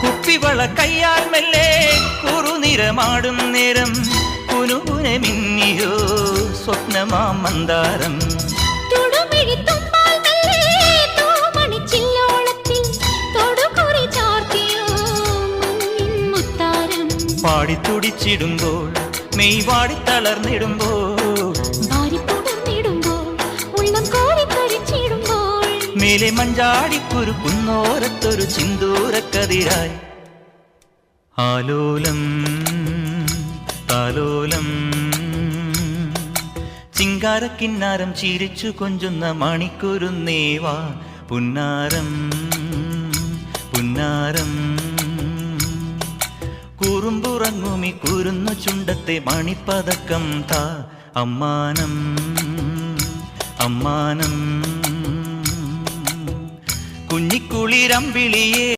കുപ്പിവള കയ്യാൽ മെല്ലെ കുറുനിറമാടും നേരം കുനുകുനെ മിന്നിയോ സ്വപ്നമാം മന്ദാരം. പാടിത്തുടിച്ചിടുമ്പോൾ മെയ് വാടി തളർന്നിടുമ്പോൾ മേലെ മഞ്ചാടിക്കുരു കുന്നോരത്തൊരു ചിന്തൂരക്കതിരായി ആലോലം താലോലം. ചിങ്കാരക്കിന്നാരം ചിരിച്ചു കൊഞ്ചുന്ന മണിക്കുരുന്നേവാ പുന്നാരം പുന്നാരം. കുറുമ്പുറങ്ങുമി കുരുന്നു ചുണ്ടത്തെ മണിപ്പതക്കം താ അമ്മാനം അമ്മാനം. കുഞ്ഞിക്കുളിരമ്പിളിയേ